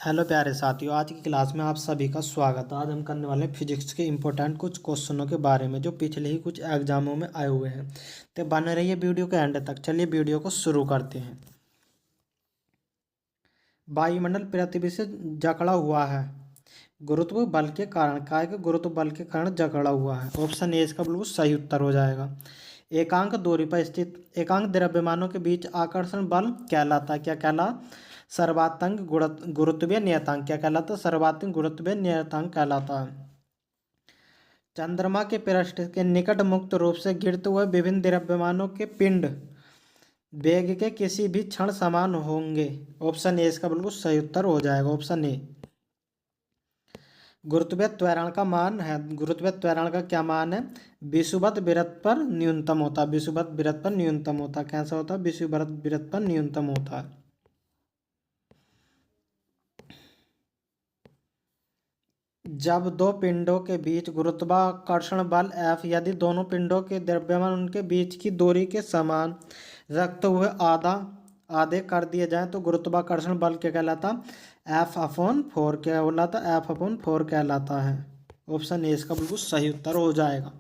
Hello प्यारे साथियों, आज की क्लास में आप सभी का स्वागत है। आज हम करने वाले हैं फिजिक्स के इम्पोर्टेंट कुछ क्वेश्चनों के बारे में जो पिछले ही कुछ एग्जामों में आए हुए हैं। तो बने रहिए वीडियो के एंड तक। चलिए वीडियो को शुरू करते हैं। वायुमंडल पृथ्वी से जकड़ा हुआ है गुरुत्व बल के कारण। काय के गुरुत्व बल के कारण जकड़ा हुआ है। ऑप्शन ए इसका बिल्कुल सही उत्तर हो जाएगा। एकांक दूरी पर स्थित एकांक द्रव्यमानों के बीच आकर्षण बल कहलाता है। क्या कहलाता? सर्वात्मक गुरुत्वीय नियतांक। क्या कहलाता? सर्वात्मक गुरुत्वीय नियतांक कहलाता है। चंद्रमा के पृष्ठ के निकट मुक्त रूप से गिरते हुए विभिन्न द्रव्यमानों के पिंड वेग के किसी भी क्षण समान होंगे। ऑप्शन ए इसका बिल्कुल सही उत्तर हो जाएगा। Option A. गुरुत्वीय त्वरण का मान है। गुरुत्वीय त्वरण का क्या मान है? विषुवत वृत्त पर न्यूनतम होता है। विषुवत वृत्त पर न्यूनतम होता है। कैसा होता है? विषुवत वृत्त पर न्यूनतम होता है। जब दो पिंडों के बीच गुरुत्वाकर्षण बल F यदि दोनों पिंडों के द्रव्यमान उनके बीच की दूरी के समान रखते हुए आधे कर दिए जाएं तो गुरुत्वाकर्षण बल क्या कहलाता? F/4 क्या कहलाता? F/4 कहलाता है। ऑप्शन ए इसका बिल्कुल सही उत्तर हो जाएगा।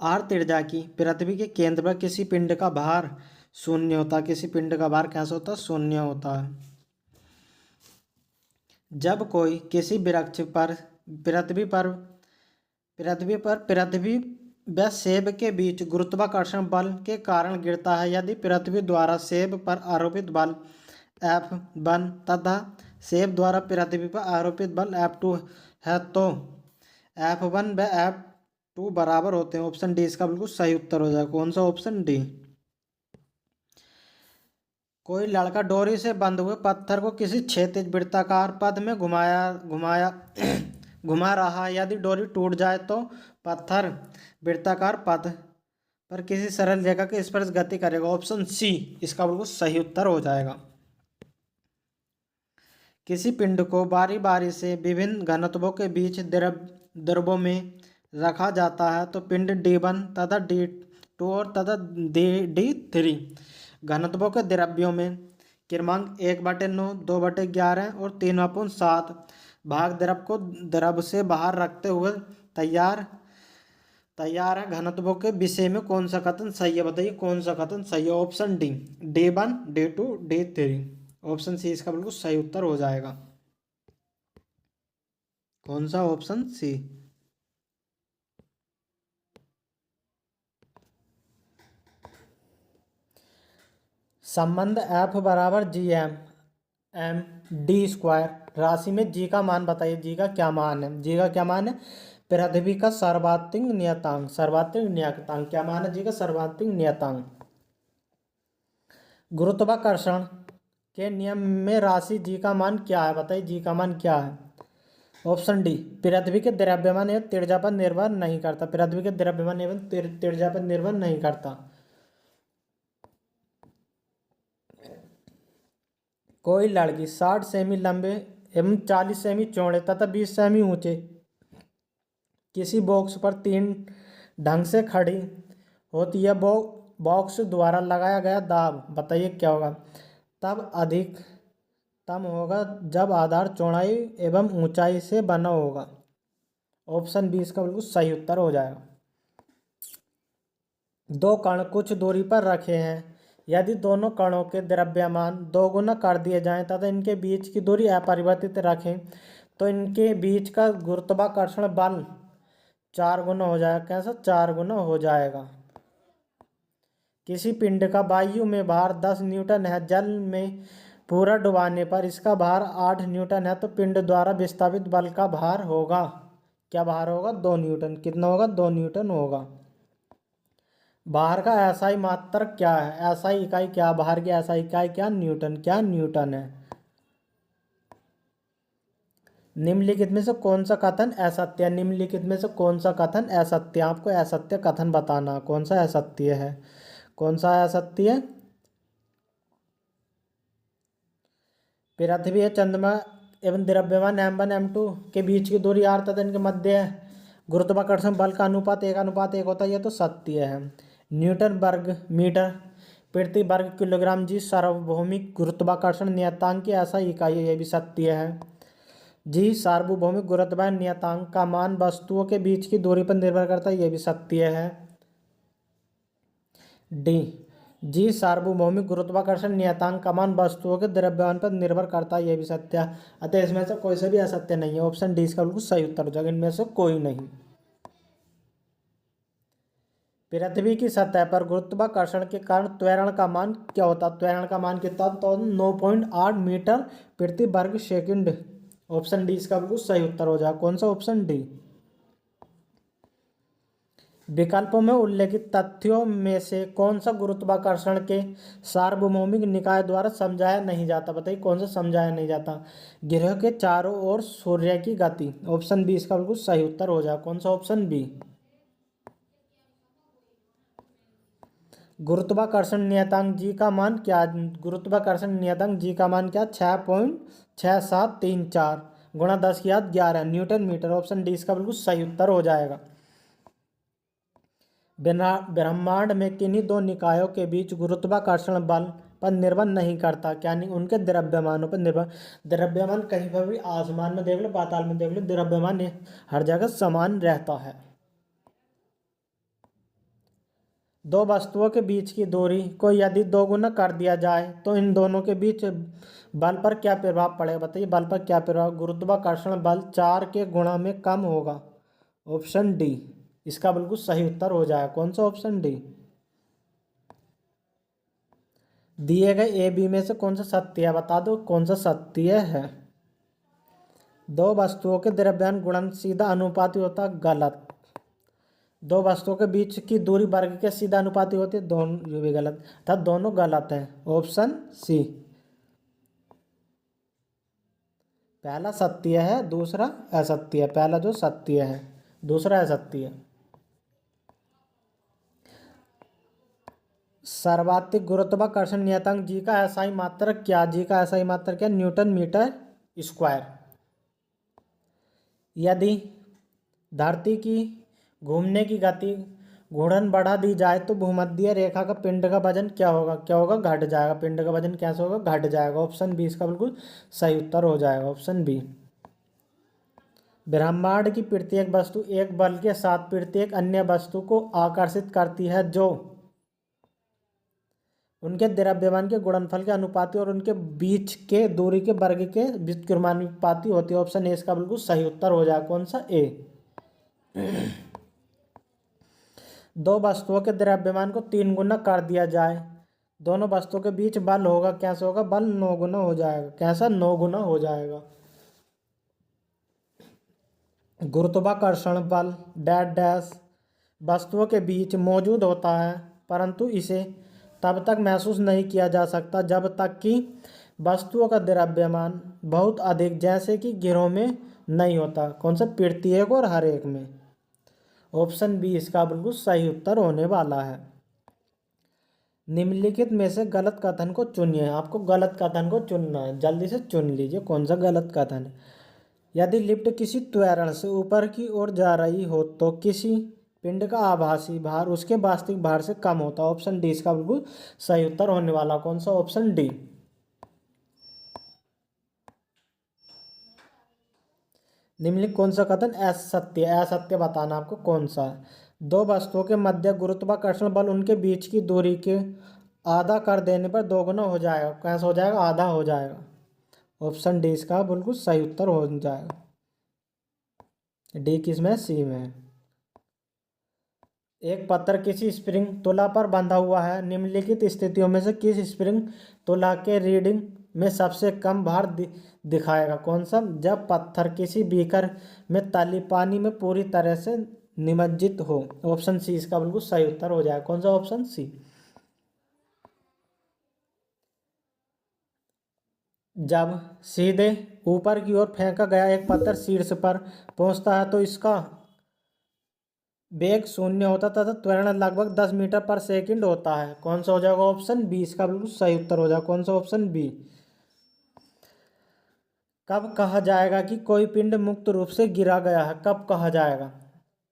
आर त्रिज्या की पृथ्वी के केंद्र पर किसी पिंड का भार शून्य होता है। किसी पिंड का भार कैसा होता है? शून्य होता है। जब कोई किसी वृक्ष पर पृथ्वी व सेब के बीच गुरुत्वाकर्षण बल के कारण गिरता है, यदि पृथ्वी द्वारा सेब पर आरोपित बल F1 तथा सेब द्वारा पृथ्वी पर आरोपित बल F2 है तो F1 व F2 बराबर होते हैं। ऑप्शन डी इसका बिल्कुल सही उत्तर हो जाएगा। कौन सा? Option D. कोई लड़का डोरी से बंध हुए पत्थर को किसी क्षैतिज वृत्ताकार पथ में घुमाया घुमाया घुमा रहा है। यदि डोरी टूट जाए तो पत्थर वृत्ताकार पथ पर किसी सरल जगह के स्पर्श गति करेगा। ऑप्शन सी इसका बिल्कुल सही उत्तर हो जाएगा। किसी पिंड को बारी बारी से विभिन्न घनत्वों के बीच द्रवों में रखा जाता है तो पिंड D1 तथा D2 और तथा D3 घनत्वों के द्रव्यों में क्रमांक 1/9, 2/11 और 3/7 भाग द्रव को द्रव से बाहर रखते हुए तैयार है। घनत्वों के विषय में कौन सा कथन सही है? बताइए कौन सा कथन सही है? Option D D1, D2, D3। Option C इसका बिल्कुल सही उत्तर हो जाएगा। कौन सा? Option C. संबंध F बराबर G/m/d² राशि में G का मान बताइए। G का क्या मान है? G का क्या मान है? पृथ्वी का सर्वात्मक नियतांक। सर्वात्मक नियतांक क्या मान है? G का सर्वात्मक नियतांक। गुरुत्वाकर्षण के नियम में राशि G का मान क्या है? बताइए G का मान क्या है? Option D. पृथ्वी के द्रव्यमान एवं त्रिज्या पर निर्भर नहीं करता। पृथ्वी के द्रव्यमान एवं त्रिज्या पर निर्भर नहीं करता। कोई लड़की 60 सेमी लंबे एवं 40 सेमी चौड़े तथा 20 सेमी ऊंचे किसी बॉक्स पर 3 ढंग से खड़ी होती है। बॉक्स द्वारा लगाया गया दाब बताइए क्या होगा? तब अधिकतम होगा जब आधार चौड़ाई एवं ऊंचाई से बना होगा। ऑप्शन बी इसका बिल्कुल सही उत्तर हो जाएगा। दो कण कुछ दूरी पर रखे हैं। यदि दोनों कणों के द्रव्यमान दोगुना कर दिए जाएं तथा इनके बीच की दूरी अपरिवर्तित रखें तो इनके बीच का गुरुत्वाकर्षण बल 4 गुना हो जाएगा। कैसा? 4 गुना हो जाएगा। किसी पिंड का वायु में भार 10 न्यूटन है। जल में पूरा डुबाने पर इसका भार 8 न्यूटन है तो पिंड द्वारा विस्थापित बल का भार होगा क्या? भार होगा 2 न्यूटन। कितना होगा? 2 न्यूटन होगा। भार का एसआई मात्रक क्या है? एसआई इकाई क्या? भार की एसआई इकाई क्या? न्यूटन। क्या? न्यूटन है। निम्नलिखित में से कौन सा कथन असत्य है? निम्नलिखित में से कौन सा कथन असत्य? आपको असत्य कथन बताना। कौन सा असत्य है? कौन सा असत्य है? पृथ्वी है चंद्रमा एवं द्रव्यमान M1 M2 के बीच की दूरी r तथा इनके मध्य गुरुत्वाकर्षण बल का अनुपात 1:1 होता है। यह तो सत्य है। न्यूटन वर्ग मीटर प्रति वर्ग किलोग्राम जी सार्वभौमिक गुरुत्वाकर्षण नियतांक की ऐसा इकाई है, यह भी सत्य है। जी सार्वभौमिक गुरुत्वाकर्षण नियतांक का मान वस्तुओं के बीच की दूरी पर निर्भर करता है, यह भी सत्य है। डी जी सार्वभौमिक गुरुत्वाकर्षण नियतांक का मान वस्तुओं के द्रव्यमान पर निर्भर करता है, यह भी सत्य है। अतः इसमें से कोई से भी असत्य नहीं है, ऑप्शन डी इसका बिल्कुल सही उत्तर हो जाएगा, इनमें से कोई नहीं। पृथ्वी की सतह पर गुरुत्वाकर्षण के कारण त्वरण का मान क्या होता है? त्वरण का मान कितना? तो 9.8 मीटर प्रति वर्ग सेकंड। ऑप्शन डी इसका बिल्कुल सही उत्तर हो जाएगा। कौन सा? Option D. विकल्पों में उल्लेखित तथ्यों में से कौन सा गुरुत्वाकर्षण के सार्वभौमिक निकाय द्वारा समझाया नहीं जाता? बताइए कौन सा समझाया नहीं जाता? ग्रह के चारों ओर सूर्य की गति। ऑप्शन बी इसका बिल्कुल सही उत्तर हो जाएगा। कौन सा? Option B. गुरुत्वाकर्षण नियतांक जी का मान क्या? गुरुत्वाकर्षण नियतांक जी का मान क्या? 6.6734 गुणा 10⁻11 न्यूटन मीटर। ऑप्शन डी इसका बिल्कुल सही उत्तर हो जाएगा। ब्रह्मांड में किन्हीं दो निकायों के बीच गुरुत्वाकर्षण बल पर निर्भर नहीं करता, क्या नहीं? उनके द्रव्यमानों पर निर्भर। द्रव्यमान कहीं पर भी, आसमान में देख लो, पाताल में देख लो, द्रव्यमान हर जगह समान रहता है। दो वस्तुओं के बीच की दूरी को यदि दोगुना कर दिया जाए तो इन दोनों के बीच बल पर क्या प्रभाव पड़ेगा? बताइए बल पर क्या प्रभाव? गुरुत्वाकर्षण बल 4 के गुणा में कम होगा। ऑप्शन डी इसका बिल्कुल सही उत्तर हो जाएगा। कौन सा? Option D. दिए गए ए बी में से कौन सा सत्य है? बता दो कौन सा सत्य है। दो वस्तुओं के द्रव्यमान गुणन सीधा अनुपाती होता। गलत। दो वस्तुओं के बीच की दूरी वर्ग के सीधा अनुपाती होती है। दोनों, ये भी गलत था, दोनों गलत है। ऑप्शन सी पहला सत्य है, दूसरा असत्य है। पहला जो सत्य है, दूसरा असत्य है। सर्वाधिक गुरुत्वाकर्षण नियतांक जी का एसआई मात्रक क्या? जी का एसआई मात्रक क्या? Newton metre square. यदि धरती की घूमने की गति घूर्णन बढ़ा दी जाए तो भूमध्य रेखा का पिंड का वजन क्या होगा? क्या होगा? घट जाएगा। पिंड का वजन कैसे होगा? घट जाएगा। ऑप्शन बी इसका बिल्कुल सही उत्तर हो जाएगा। Option B. ब्रह्मांड की प्रत्येक वस्तु एक बल के साथ प्रत्येक अन्य वस्तु को आकर्षित करती है जो उनके द्रव्यमान के गुणनफल के अनुपाती और उनके बीच के दूरी के वर्ग के व्युत्क्रमानुपाती होती है। ऑप्शन ए इसका बिल्कुल सही उत्तर हो जाएगा। कौन सा? ए। दो वस्तुओं के द्रव्यमान को 3 गुना कर दिया जाए, दोनों वस्तुओं के बीच बल होगा। कैसे होगा? बल 9 गुना हो जाएगा। कैसा? 9 गुना हो जाएगा। गुरुत्वाकर्षण बल डैश डैश वस्तुओं के बीच मौजूद होता है, परंतु इसे तब तक महसूस नहीं किया जा सकता जब तक कि वस्तुओं का द्रव्यमान बहुत अधिक, जैसे कि गिरोह में, नहीं होता। कौन सा? प्रत्येक और हर एक में। ऑप्शन बी इसका बिल्कुल सही उत्तर होने वाला है। निम्नलिखित में से गलत कथन को चुनिए। आपको गलत कथन को चुनना है, जल्दी से चुन लीजिए कौन सा गलत कथन है। यदि लिफ्ट किसी त्वरण से ऊपर की ओर जा रही हो तो किसी पिंड का आभासी भार उसके वास्तविक भार से कम होता है। ऑप्शन डी इसका बिल्कुल सही उत्तर होने वाला। कौन सा? Option D. निम्नलिखित कौन सा कथन असत्य? असत्य बताना आपको कौन सा है। दो वस्तुओं के मध्य गुरुत्वाकर्षण बल उनके बीच की दूरी के आधा कर देने पर दोगुना हो जाएगा। कैसा हो जाएगा? आधा हो जाएगा। ऑप्शन डी इसका बिल्कुल सही उत्तर हो जाएगा। डी किसमें? सी में। एक पत्थर किसी स्प्रिंग तुला पर बंधा हुआ है। निम्नलिखित स्थितियों में से किस स्प्रिंग तुला के रीडिंग में सबसे कम भार दिखाएगा? कौन सा? जब पत्थर किसी बीकर में तली पानी में पूरी तरह से निमज्जित हो। ऑप्शन सी इसका बिल्कुल सही उत्तर हो जाएगा। कौन सा? Option C. जब सीधे ऊपर की ओर फेंका गया एक पत्थर शीर्ष पर पहुंचता है तो इसका वेग 0 होता तथा त्वरण लगभग 10 मीटर पर सेकंड होता है। कौन सा हो जाएगा? ऑप्शन बी इसका बिल्कुल सही उत्तर हो जाएगा। कौन सा? Option B. कब कहा जाएगा कि कोई पिंड मुक्त रूप से गिरा गया है? कब कहा जाएगा?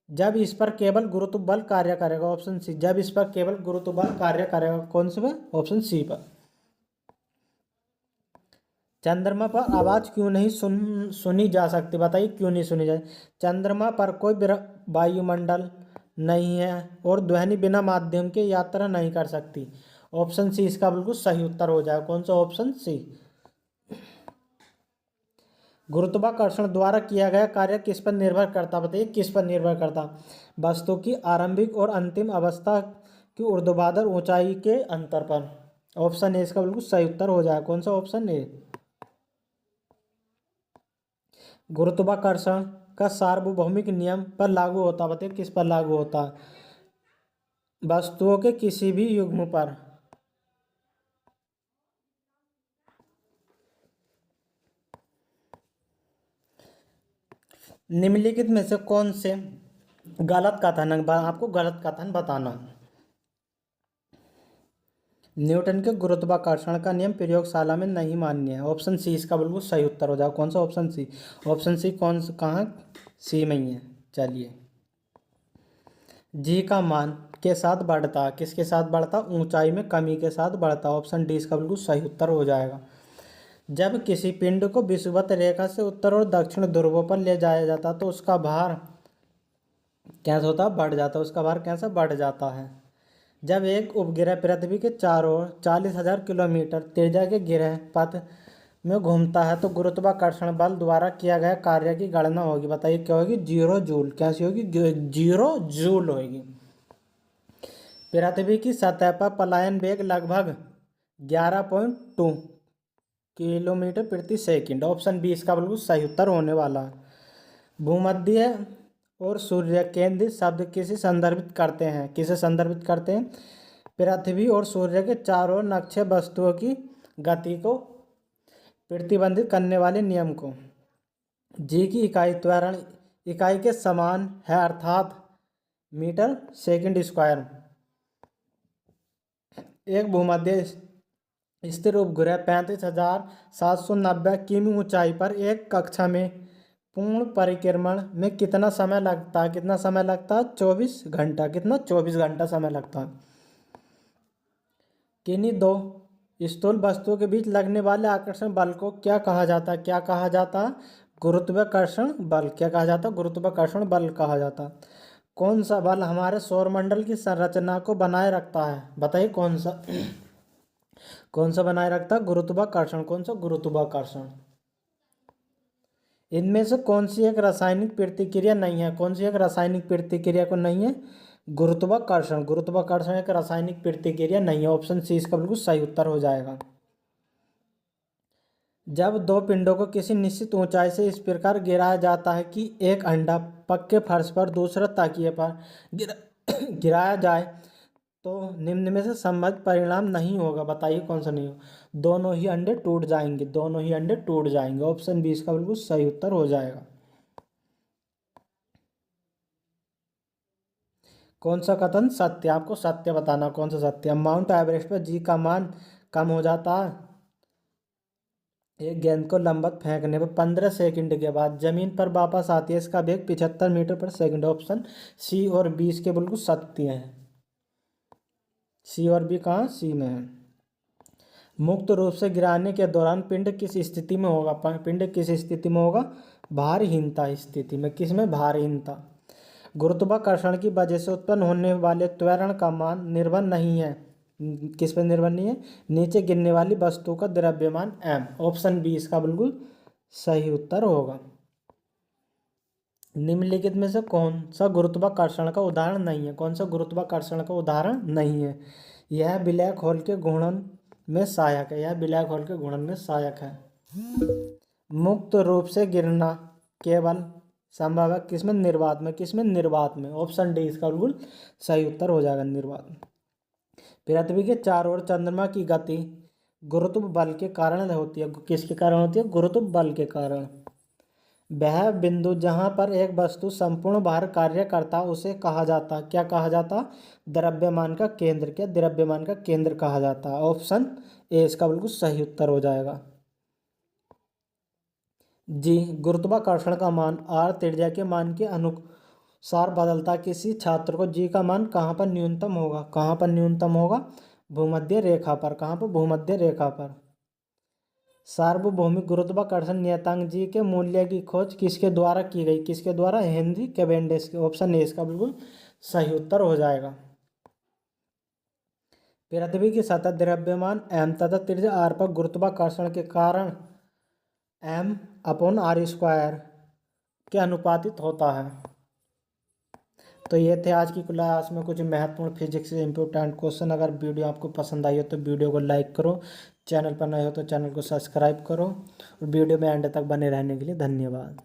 जब इस पर केवल गुरुत्व बल कार्य करेगा, ऑप्शन सी। जब इस पर केवल गुरुत्व बल कार्य करेगा, कौन से पर? ऑप्शन सी पर। चंद्रमा पर आवाज क्यों नहीं सुनी जा सकती? बताइए क्यों नहीं सुनी जाए? चंद्रमा पर कोई वायुमंडल नहीं है और ध्वनि बिना माध्यम के यात्रा नहीं कर सकती। ऑप्शन सी इसका बिल्कुल सही उत्तर हो जाएगा। कौन सा? Option C. गुरुत्वाकर्षण द्वारा किया गया कार्य किस पर निर्भर करता? बताइए किस पर निर्भर करता? वस्तु की आरंभिक और अंतिम अवस्था की ऊर्ध्वाधर ऊंचाई के अंतर पर। ऑप्शन ए इसका बिल्कुल सही उत्तर हो जाएगा। कौन सा? Option A. गुरुत्वाकर्षण का सार्वभौमिक नियम पर लागू होता? बताइए किस पर लागू होता? वस्तुओं के किसी भी युग्म पर। निम्नलिखित में से कौन से गलत कथन, आपको गलत कथन बताना। न्यूटन के गुरुत्वाकर्षण का नियम प्रयोगशाला में नहीं मान्य है। ऑप्शन सी इसका बिल्कुल सही उत्तर हो जाएगा। कौन सा? ऑप्शन सी। ऑप्शन सी कौन सा? कहाँ? सी में ही है। चलिए, जी का मान के साथ बढ़ता, किसके साथ बढ़ता? ऊंचाई में कमी के साथ बढ़ता। ऑप्शन डी इसका बिल्कुल सही उत्तर हो जाएगा। जब किसी पिंड को विषुवत रेखा से उत्तर और दक्षिण ध्रुवों पर ले जाया जाता तो उसका भार कैसा होता? बढ़ जाता। उसका भार कैसा? बढ़ जाता है। जब एक उपग्रह पृथ्वी के चारों ओर 40,000 किलोमीटर त्रिज्या के ग्रह पथ में घूमता है तो गुरुत्वाकर्षण बल द्वारा किया गया कार्य की गणना होगी। बताइए क्या होगी? 0 जूल। कैसी होगी? 0 जूल होगी। पृथ्वी की सतह पर पलायन वेग लगभग 11.2 किलोमीटर प्रति सेकंड। ऑप्शन बी इसका बिल्कुल सही उत्तर होने वाला है। भूमध्य और सूर्य केंद्र शब्द किसे संदर्भित करते हैं? किसे संदर्भित करते हैं? पृथ्वी और सूर्य के चारों ओर नक्शे वस्तुओं की गति को प्रतिबंधित करने वाले नियम को। जी की इकाई त्वरण इकाई के समान है, अर्थात मीटर सेकंड स्क्वायर। एक भूमध्य स्थिर उपग्रह 35,790 किमी ऊंचाई पर एक कक्षा में पूर्ण परिक्रमण में कितना समय लगता है? कितना समय लगता है? 24 घंटा। कितना? 24 घंटा समय लगता है। किन्हीं दो स्थूल वस्तुओं के बीच लगने वाले आकर्षण बल को क्या कहा जाता है? क्या कहा जाता है? गुरुत्वाकर्षण बल। क्या कहा जाता है? गुरुत्वाकर्षण बल कहा जाता है। कौन सा बल हमारे सौरमंडल की संरचना को बनाए रखता है? बताइए कौन सा? कौन सा बनाए रखता है? गुरुत्वाकर्षण। कौन सा? गुरुत्वाकर्षण। इनमें से कौन सी एक रासायनिक प्रतिक्रिया नहीं है? कौन सी एक रासायनिक प्रतिक्रिया को नहीं है? गुरुत्वाकर्षण। गुरुत्वाकर्षण एक रासायनिक प्रतिक्रिया नहीं है। ऑप्शन सी इसका बिल्कुल सही उत्तर हो जाएगा। जब दो पिंडों को किसी निश्चित ऊंचाई से इस प्रकार गिराया जाता है कि एक अंडा पक्के फर्श पर दूसरा तकिए पर गिरा गिराया जाए तो निम्न में से संबद्ध परिणाम नहीं होगा। बताइए कौन सा नहीं होगा? दोनों ही अंडे टूट जाएंगे। दोनों ही अंडे टूट जाएंगे। ऑप्शन बी इसका बिल्कुल सही उत्तर हो जाएगा। कौन सा कथन सत्य? आपको सत्य बताना। कौन सा सत्य? माउंट एवरेस्ट पर जी का मान कम हो जाता है। एक गेंद को लंबवत फेंकने पर 15 सेकंड के बाद जमीन पर वापस आती है, इसका वेग 75 मीटर पर सेकंड। ऑप्शन सी और बी इसके बिल्कुल सत्य हैं। सी और बी कहाँ? सी में है। मुक्त रूप से गिराने के दौरान पिंड किस स्थिति में होगा? पिंड किस स्थिति में होगा? भारहीनता स्थिति में। किस में? भारहीनता। गुरुत्वाकर्षण की वजह से उत्पन्न होने वाले त्वरण का मान निर्भर नहीं है। किस पर निर्भर नहीं है? नीचे गिरने वाली वस्तु का द्रव्यमान m। ऑप्शन बी इसका बिल्कुल सही उत्तर होगा। निम्नलिखित में से कौन सा गुरुत्वाकर्षण का उदाहरण नहीं है? कौन सा गुरुत्वाकर्षण का उदाहरण नहीं है? यह ब्लैक होल के घूर्णन में सहायक है। यह ब्लैक होल के घूर्णन में सहायक है। मुक्त रूप से गिरना केवल संभव है किसमें? निर्वात में। किसमें? निर्वात में। ऑप्शन डी इसका बिल्कुल सही उत्तर हो जाएगा, निर्वात में। पृथ्वी के चारों ओर चंद्रमा की गति गुरुत्व बल के कारण होती है। किसके कारण होती है? गुरुत्व बल के कारण। वह बिंदु जहां पर एक वस्तु संपूर्ण भार कार्य करता उसे कहा जाता, क्या कहा जाता? द्रव्यमान का केंद्र। क्या? द्रव्यमान का केंद्र कहा जाता है। ऑप्शन ए इसका बिल्कुल सही उत्तर हो जाएगा। जी गुरुत्वाकर्षण का मान r त्रिज्या के मान के सार बदलता किसी छात्र को जी का मान कहाँ पर न्यूनतम होगा, कहाँ पर न्यूनतम होगा, भूमध्य रेखा पर। कहाँ पर, भूमध्य रेखा पर। सार्वभौमिक गुरुत्वाकर्षण नियतांक जी के मूल्य की खोज किसके द्वारा की गई, किसके द्वारा, हेनरी कैवेंडिश के। ऑप्शन ए इसका बिल्कुल सही उत्तर हो जाएगा। पृथ्वी की सतह द्रव्यमान एम तथा त्रिज्या आर पर गुरुत्वाकर्षण के कारण एम अपॉन आर स्क्वायर के अनुपातित होता है। तो ये थे आज की क्लास में कुछ महत्वपूर्ण फिजिक्स से इंपॉर्टेंट क्वेश्चन। अगर वीडियो आपको पसंद आई हो तो वीडियो को लाइक करो, चैनल पर नए हो तो चैनल को सब्सक्राइब करो, और वीडियो में एंड तक बने रहने के लिए धन्यवाद।